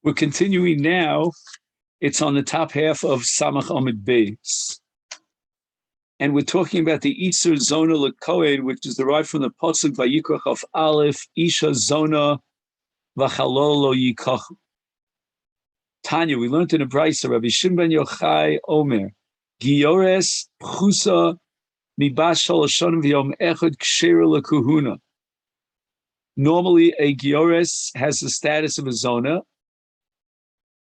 We're continuing now. It's on the top half of Samach Amid Beis. And we're talking about the Isur Zona L'Kohen, which is derived from the Pasuk Vayikach of Aleph, Isha Zona V'chalol Lo Yikach. Tanya, we learned in the Brisa, Rabbi Shimon ben Yochai Omer, Giores Pchusa Mibas Shaloshonim V'yom Echad Kshera L'Kuhuna. Normally, a Giores has the status of a Zona,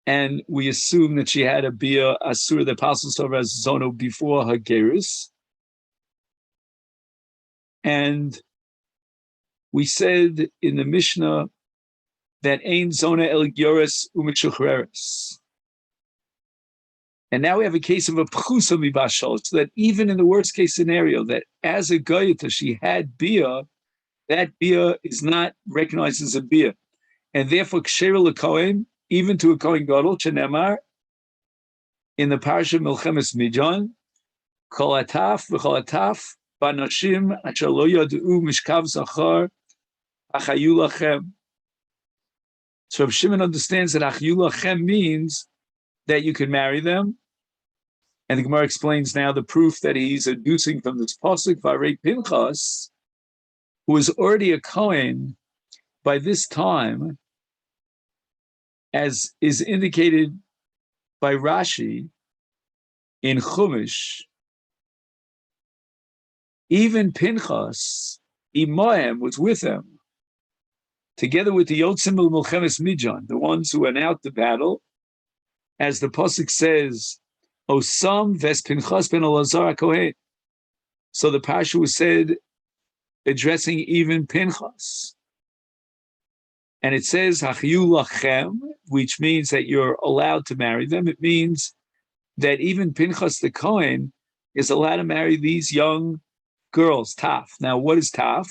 and we assume that she had a Bia Asura, the Apostle served as Zona before her Gerus. And we said in the Mishnah that Ein Zona El Giores U'Michuchreres. And now we have a case of a Pchusa Mibashal, so that even in the worst case scenario, that as a Goyata she had Bia, that Bia is not recognized as a Bia. And therefore, Kshera L'Kohen, even to a Kohen Gadol, Shenemar, in the Parasha Milchemes Midjan, Kol Ataf v'Kol Ataf, Banashim Asher Lo Yadu Mishkav Zachar, Achayu Lachem. So Rav Shimon understands that Achayu Lachem means that you can marry them. And the Gemara explains now the proof that he's adducing from this pasuk, Varei Pinchas, who is already a Kohen by this time, as is indicated by Rashi in Chumash. Even Pinchas, Imohem, was with them, together with the Yotzim of Milchemes Midjan, the ones who went out to battle, as the pasuk says, Osam ves Pinchas ben Elazar HaKohen. So the Pasha was said, addressing even Pinchas. And it says, Hachiyu lachem, which means that you're allowed to marry them. It means that even Pinchas the Kohen is allowed to marry these young girls, Taf. Now, what is Taf?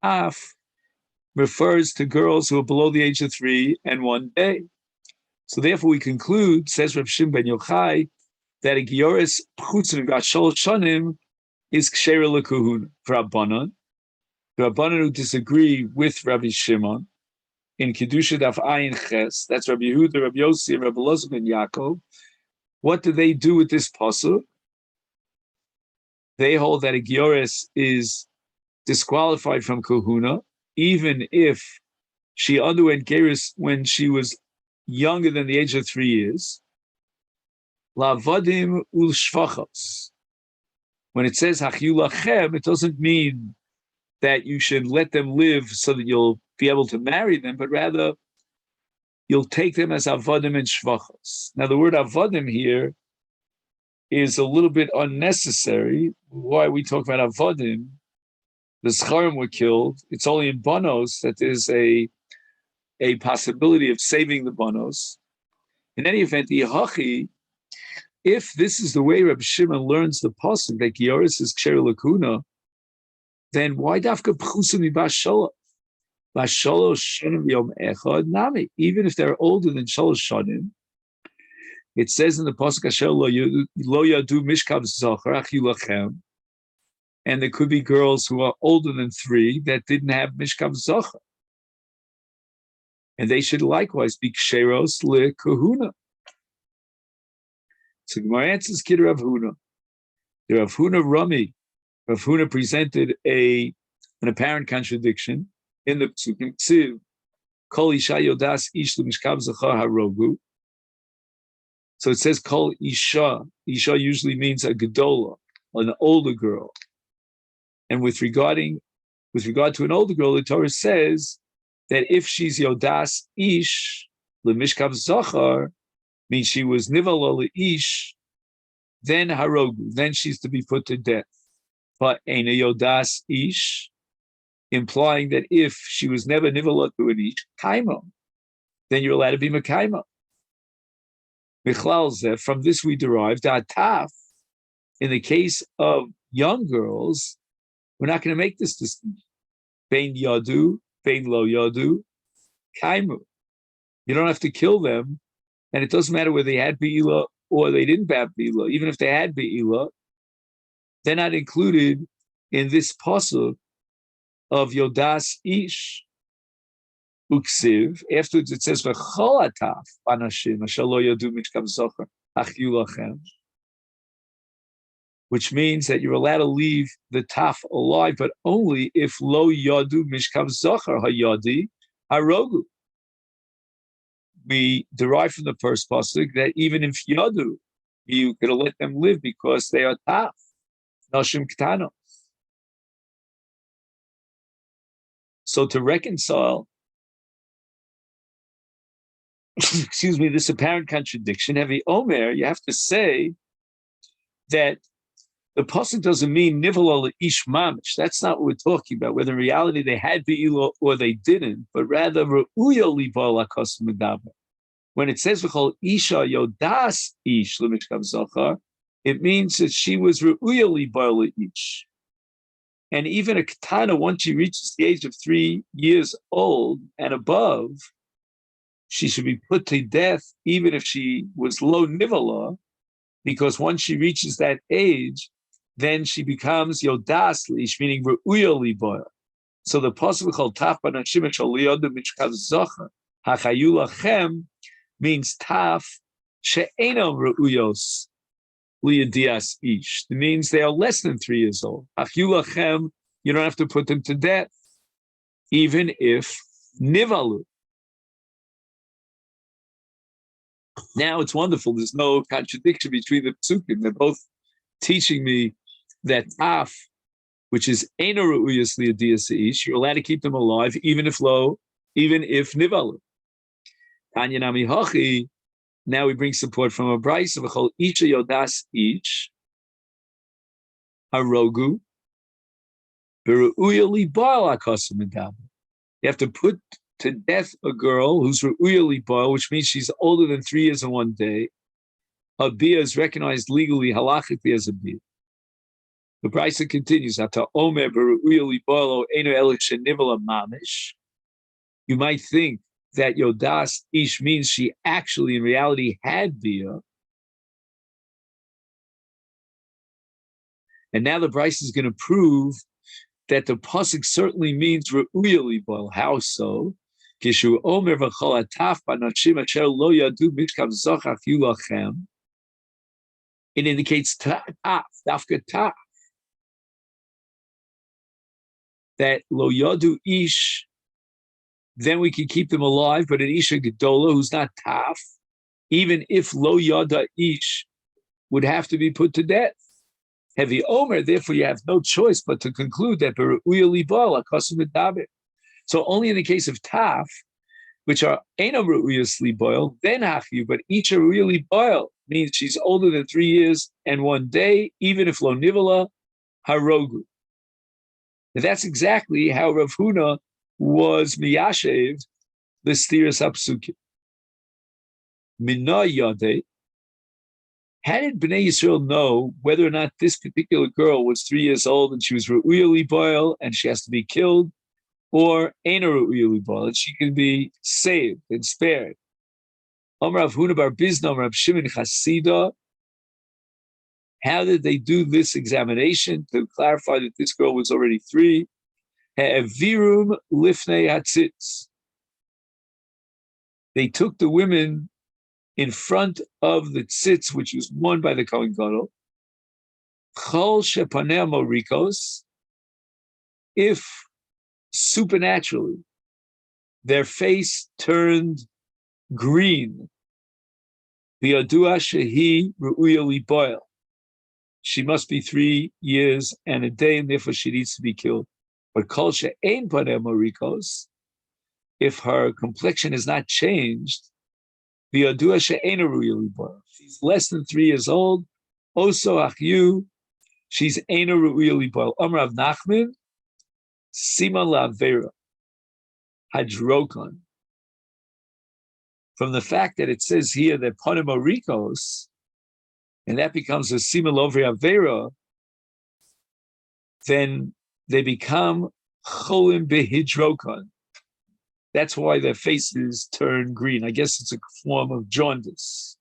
Taf refers to girls who are below the age of 3 and 1 day. So therefore we conclude, says Rav Shimon ben Yochai, that a Gioris Pchutzim Gashol Shonim is Kshera L'Kuhuna for Rabbanan. The Rabbanan who disagree with Rabbi Shimon in Kedusha Daf Ayin Ches, that's Rabbi Yehuda, Rabbi Yossi, and Rabbi Elazar ben Yaakov. What do they do with this pasuk? They hold that a Gioris is disqualified from Kahuna, even if she underwent Gerus when she was younger than the age of 3 years. Lavadim ul shvachos. When it says Hachiyu lachem, it doesn't mean that you should let them live so that you'll be able to marry them, but rather you'll take them as avadim and shvachos. Now the word avadim here is a little bit unnecessary. Why we talk about avadim? The Zcharim were killed. It's only in Banos that there's a possibility of saving the Banos. In any event, the Hachi, if this is the way Rabbi Shimon learns the pasuk that Gioris is Kshera L'Kuhuna, then why dafka Pchusa Mibas Shalosh? Bashalosh Shonim Yom Echad Nami. Even if they're older than Shalosh Shonim, it says in the pasuk Asher Lo Yadu Mishkav Zachar Achiyu Lachem, and there could be girls who are older than 3 that didn't have Mishkav Zachar, and they should likewise be Ksheros L'Kuhuna. So Gemara answers Kid Rav Huna. The Rav Huna Rami, Rav Huna presented an apparent contradiction in the Psukim Tziv, Kol Isha Yodas Ish L'Mishkav Zachar Harogu. So it says Kol Isha. Isha usually means a Gedola, an older girl. And with regard to an older girl, the Torah says that if she's Yodas Ish L'Mishkav Zachar, means she was Nivala Ish, then Harogu, then she's to be put to death. But Eina Yodas Ish, implying that if she was never Nivala to an Ish, Kaima, then you're allowed to be Mekaima. Michlal Zeh, from this we derive that Taf, in the case of young girls, we're not going to make this distinction. Bein Yadu, Bein Lo Yadu, Kaimu. You don't have to kill them. And it doesn't matter whether they had Be'ila or they didn't have Be'ila. Even if they had Be'ila, they're not included in this pasuk of Yodas Ish. Uksiv. Afterwards it says v'chol ataf banashim asher lo yadu mishkav zocher achyu lachem, which means that you're allowed to leave the taf alive, but only if lo yadu mishkav zocher hayadi harogu. We derive from the first pasuk that even if yadu, you could let them live because they are taf, nashim ktano. So to reconcile, excuse me, this apparent contradiction, heavy omer, you have to say that the pasuk doesn't mean nivala ish mamish. That's not what we're talking about. Whether in reality they had be'ilah or they didn't, but rather re'uya liba lakas medaber. When it says v'chol isha yodas ish l'mishkav zochar, it means that she was re'uya liba ish. And even a katana, once she reaches the age of 3 years old and above, she should be put to death, even if she was lo nivala, because once she reaches that age, then she becomes yodas lish, meaning re'uya liba. So the pasuk called taf banashim shaliyadu mishkav zochar hachayu lachem means taf she'enam re'uyos liyadias ish. It means they are less than 3 years old. Achyu lachem, you don't have to put them to death, even if nivalu. Now it's wonderful. There's no contradiction between the psukim. They're both teaching me that taf, which is ena re'uyos liyadias ish, you're allowed to keep them alive, even if nivalu. Tanya nami hachi. Now we bring support from a brayso of v'chol isha yodas ish harogu b're'uya liba lakas medaber. You have to put to death a girl who's re'uya liba, which means she's older than 3 years and 1 day. A bia is recognized legally halachically as a bia. The brayso continues, Ata omer b're'uya liba lo eno elek shenivala mamish. You might think that yodas ish means she actually in reality had bia. And now the brayso is going to prove that the pasuk certainly means re'uya liba. How so? Kishu omer v'chol ataf banashim asher lo yadu mishkav zochar achyu lachem. It indicates taf, dafka taf, that lo yadu ish, then we can keep them alive, but an isha gedola who's not taf, even if lo yada ish, would have to be put to death. Heavy omer, therefore you have no choice but to conclude that beru'uya liba lakas medaber. So only in the case of taf, which are ena re'uyos liba, then hachyu, but each re'uya liba means she's older than 3 years and 1 day, even if lo nivala harogu. And that's exactly how Rav Huna was miyashev the stiras hapsukim. Mina yade. How did Bnei Yisrael know whether or not this particular girl was 3 years old and she was re'uya liba and she has to be killed, or ena re'uya liba and she can be saved and spared? Amar Rav Huna bar Bizna, Amar Rav Shimon Chasida. How did they do this examination to clarify that this girl was already 3? He'evirum lifnei hatzitz. They took the women in front of the tzitz, which was worn by the Kohen Gadol. Chol shepanei morikos, if supernaturally their face turned green, v'yadua shehi re'uya liba, she must be 3 years and a day, and therefore she needs to be killed. But kol she'ein panei morikos, if her complexion is not changed, v'yadua she'ein re'uya liba, she's less than 3 years old. Also achyu, she's eina re'uya liba. Amar Rav Nachman, siman la'avera hadrokon. From the fact that it says here that panei morikos, and that becomes a siman lovri avera, then they become cholim behidrokon. That's why their faces turn green. I guess it's a form of jaundice.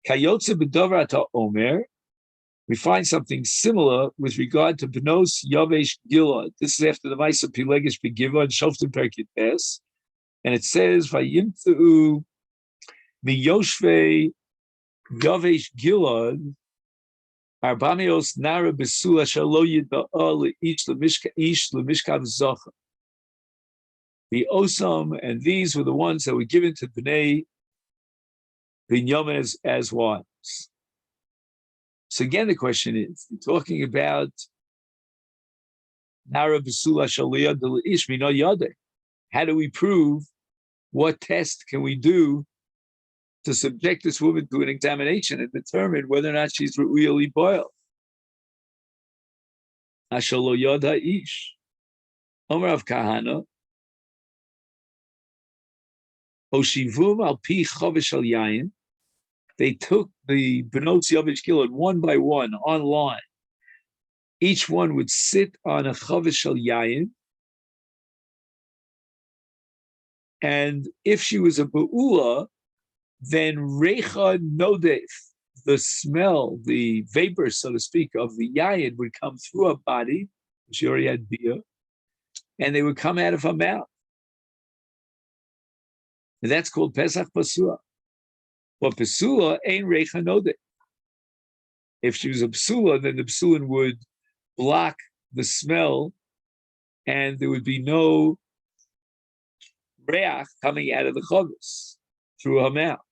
Kayotze b'dover ata omer, we find something similar with regard to Bnos Yavesh Gilad. This is after the Maisa Pilegish Begiva and Shoftim Perkit Es, and it says Vayimtu Miyoshve Yavesh Gilad Arbamios Nara Besula Shalo Yidba'al Ish Lemishkav Zocha. The Osam, and these were the ones that were given to Bnei Binyamin as wives. So again, the question is, we're talking about Nara Besula Shaliyah Del Ish Mina Yade. How do we prove? What test can we do to subject this woman to an examination and determine whether or not she's really boiled? Ashalo Yada Ish. Omer of Kahana. Oshivum al pi chavish al yayin. They took the Benot Yavish Gilad one by one on line. Each one would sit on a chavish al yayin. And if she was a ba'ula, then recha nodef, the smell, the vapor, so to speak, of the yayin would come through her body. She already had beer, and they would come out of her mouth. And that's called Pesach Pasua. But Pasua ain't recha nodef. If she was a psula, then the psulin would block the smell, and there would be no reach coming out of the chavis through her mouth.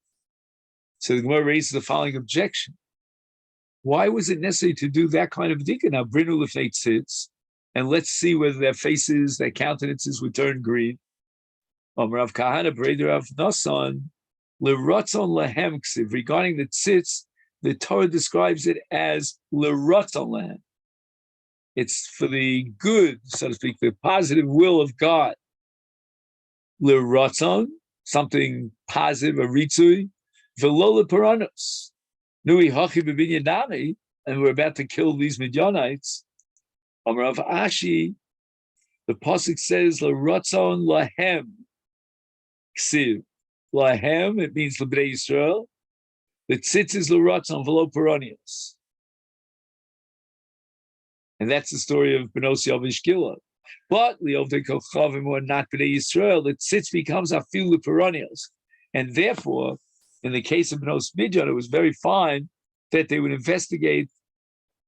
So the Gemara raises the following objection: why was it necessary to do that kind of dika? Now, brinu lefnei tzitz, and let's see whether their faces, their countenances would turn green. Rav Kahana Breder of Nasan lerotzon lehem ksiv. Regarding the tzitz, the Torah describes it as lerotzon lehem. It's for the good, so to speak, the positive will of God. Lerotzon, something positive, a ritzui. Velola Paranos. Nui Hachi B'Binyanami, and we're about to kill these Midianites. Amar Rav Ashi, the pasuk says L'Ratzon Lahem Ksiv. Lahem, it means L'Bnei Yisrael. The tzitz is L'Ratzon Velo Paranios. And that's the story of Benos Yavish Gilad. But Liovdei Kochavim were not Bnei Yisrael. The tzitz becomes Afilu Paranios. And therefore, in the case of Bnos Midjan, it was very fine that they would investigate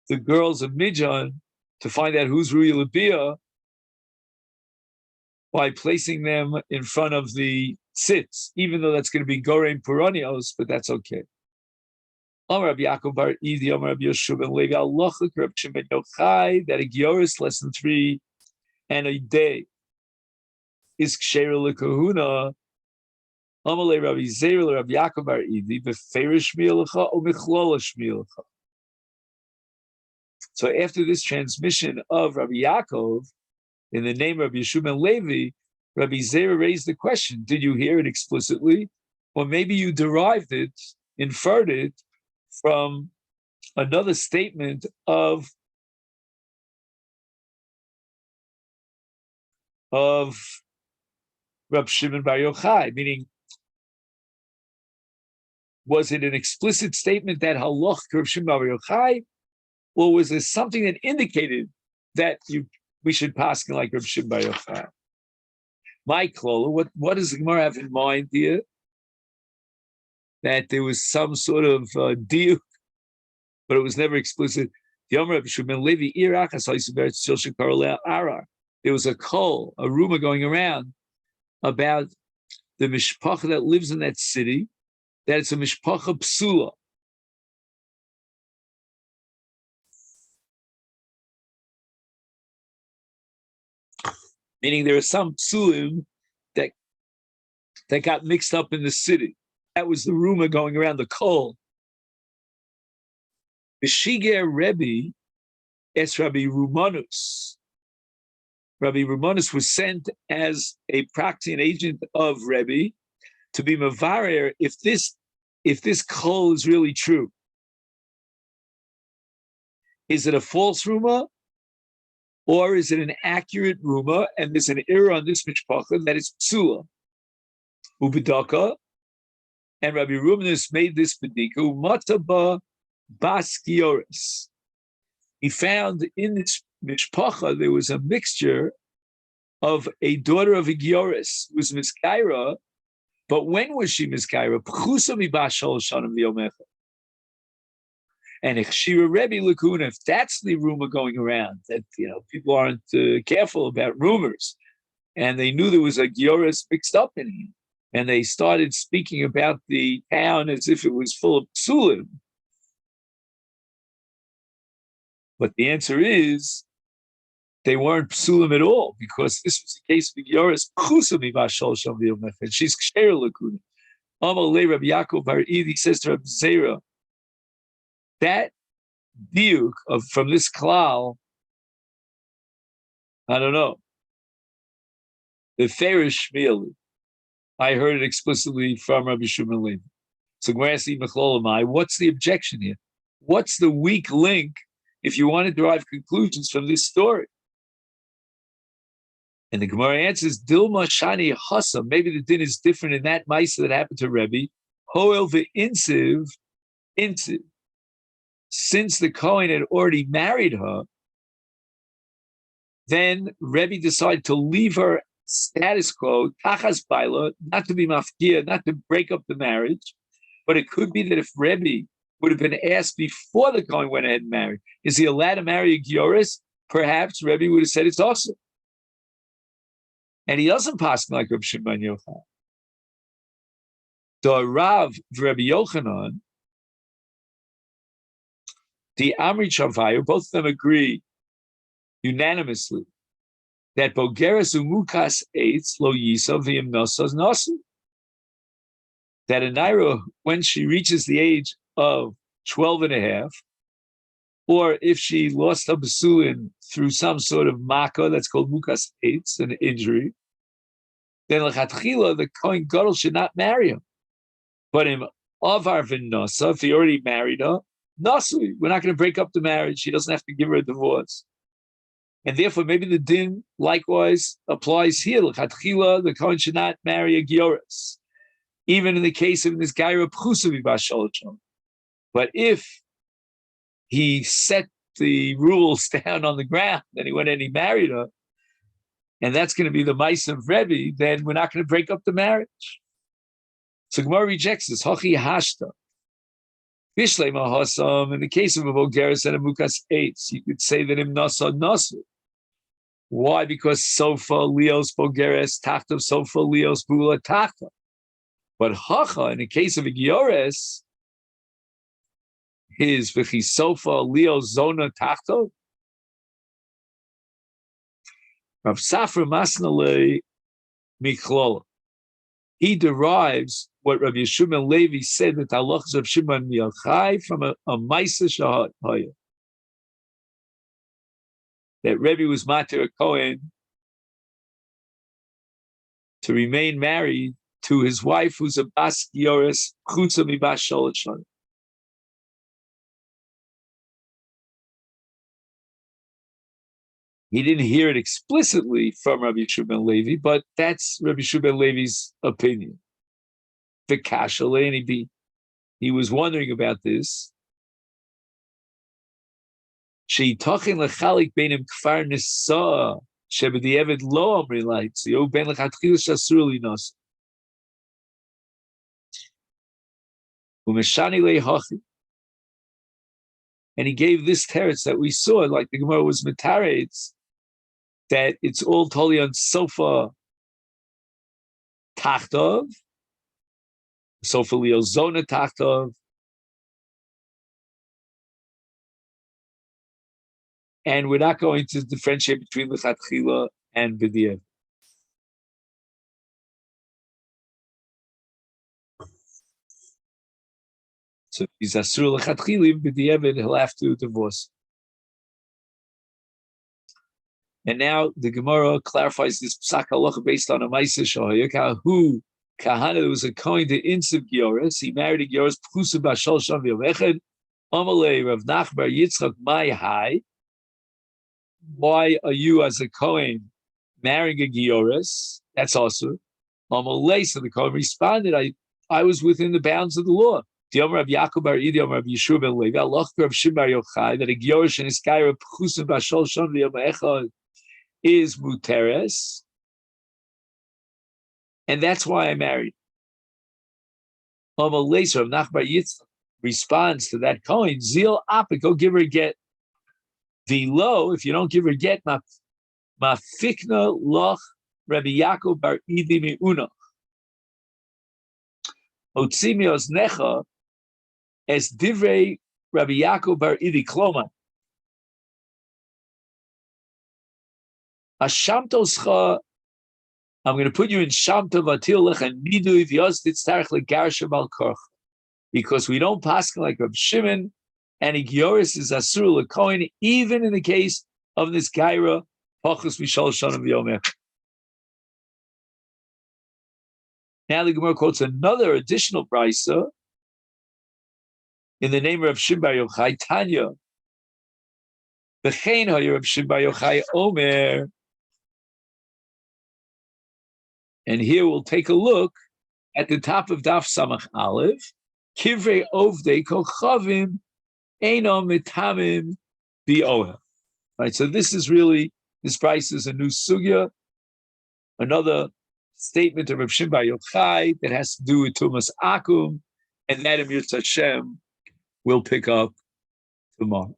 the girls of Midjan to find out who's Rui Labia by placing them in front of the tzitz, even though that's going to be Gorem Puranios, but that's okay. Amar Rabbi Yaakov Bar Idi, Amar Rabbi Yoshu ben Levi, Alochik Reb Shimon Yochai, that a Gioris, lesson 3, and a day is Ksheira L'Kahuna. Amalei Rabbi Zeir Rabbi Yaakov Bar Idi beferish mielacha or michlolish mielacha. So after this transmission of Rabbi Yaakov in the name of Yeshua ben Levi, Rabbi Zeir raised the question: did you hear it explicitly, or maybe you derived it, inferred it from another statement of Rab Shimon Bar Yochai, meaning, was it an explicit statement that halach Rab Shimon Bar Yochai, or was there something that indicated that we should pass like Rab Shimon Bar Yochai? My Klola, what does the Gemara have in mind here? That there was some sort of deal, but it was never explicit. There was a call, a rumor going around about the mishpacha that lives in that city, that it's a mishpacha psula. Meaning there are some psulim that got mixed up in the city. That was the rumor going around, the call. B'shiger Rebbe es Rabbi Rumanus. Rabbi Rumanus was sent as a proxy and agent of Rebbe to be mavarer if this call is really true. Is it a false rumor, or is it an accurate rumor? And there's an error on this mishpacha that is psula. Ubedaka, and Rabbi Rumanus made this bedika umataba bas gioris. he found in this mishpacha there was a mixture of a daughter of a Gioris who was Miskaira, but when was she Miskaira? Pchusa mibashol shanim v'yomecha. And Ichshira Rebbe Lakuna, if that's the rumor going around, that people aren't careful about rumors, and they knew there was a Gioris mixed up in it, and they started speaking about the town as if it was full of psulim. But the answer is, they weren't psulim at all, because this was the case of Gioris Pchusami Bashol Sham V'Yomech, and she's Ksher Lakuna. Amalei Rabbi Yaakov Bar Idi says to Rabbi Zera, that diuk from this klal, I don't know. The Ferish Shmieli, I heard it explicitly from Rabbi Shimon Levi. So what's the objection here? What's the weak link if you want to derive conclusions from this story? And the Gemara answers, Dilma Shani Hasa. Maybe the din is different in that Maisa that happened to Rebbe. Hoel ve'insiv, insiv. Since the Kohen had already married her, then Rebbe decided to leave her status quo, tachas baila, not to be mafkia, not to break up the marriage. But it could be that if Rebbe would have been asked before the Kohen went ahead and married, is he allowed to marry a Gioris? Perhaps Rebbe would have said it's awesome. And he doesn't pass like Reb Shimon Yochai. The Rav Rebbe Yochanan, the Amri Chavayu, both of them agree unanimously that Bogeres Umukas Eitz Lo Yisa V'im Nosas Nosu. That a Naira, when she reaches the age of 12 and a half, or if she lost her Basulin through some sort of Maka, that's called Mukas Eitz, an injury, then L'chatchila, the Kohen Gadol should not marry him. But in Avar V'Nosa, if he already married her, Nasui, we're not going to break up the marriage. She doesn't have to give her a divorce. And therefore, maybe the din likewise applies here. L'chatchila, the Kohen should not marry a Gioris, even in the case of this Gaira Pchusavi Basholchon. But if he set the rules down on the ground, then he went and he married her, and that's going to be the mice of Rebbe, then we're not going to break up the marriage. So Gemara rejects this. Hochi hashta. Bishlei mahasam. In the case of a Bogeres and a Mukas Eitz, you could say that im nasa nasu. Why? Because sofa leos Bogeres tachtav sofa leos bula tachtav. But hacha, in the case of a Giores, his v'chisofa leos zona tachtav. Rav Safra Masnalei Miklola. He derives what Rabbi Shimon Levi said that halachas of Shimon Yochai from a Maisa Shahaya. That Rebbe was matir a Kohen to remain married to his wife, who's a Bas Gioris Chutza Mibas Sholet Shana. He didn't hear it explicitly from Rabbi Shimon Levi, but that's Rabbi Shimon Levi's opinion. He was wondering about this. That and he gave this teretz that we saw, like the Gemara was metaretz, that it's all totally on sofa tachtov, sofa leo zona tachtov, and we're not going to differentiate between lechatchila and b'diavad. So if he's asur lechatchila b'diavad, he'll have to divorce. And now the Gemara clarifies this psak halacha based on a Maisa Shahayaka, who Kahana was a Kohen to Insiv Gioris. He married a Gioris Pchusa Bashol Sham Yomechad. Amalei Rav Nachbar Yitzchak Mai Hai. Why are you as a Kohen marrying a Gioris? That's also Amalei. So the Kohen responded, I was within the bounds of the law. The Omer of Yaakov Bar Idi, Omer of Yeshua ben Levi, Allah Rav Shimon Bar Yochai, that a Gyorish and his Kaira Pchusim Bashol Shon V'Yom Echad is Muteres, and that's why I married. Omer Leser of Nach Bar Yitzchak responds to that coin, Zil Apik, go give her a get. The low, if you don't give her a get, Mafikna Loch Rabbi Yaakov Bar Idi Mi'una. Otsimios Necha, as Divrei Rabbi Yaakov Bar Idi Kloma. Ashamtoscha, I'm going to put you in Shamta Vatil Lecha Nidu Vyostit Starch Legarsha Balkorch. Because we don't pass like Reb Shimon, and Igioris is Asur Lekoin, even in the case of this Gaira, Pachus Mishal Shanam V'Yomer. Now the Gemara quotes another additional brisa in the name of Reb Shimon Bar Yochai, Tanya. V'chein ha'yer Reb Shimon Bar Yochai Omer. And here we'll take a look at the top of Daf Samach Aleph. Kivrei Ovdei Kochavim Eino Mitamim B'Ohel. Right, so this price is a new sugya, another statement of Reb Shimon Bar Yochai that has to do with Tumas Akum, and that Emir Hashem will pick up tomorrow.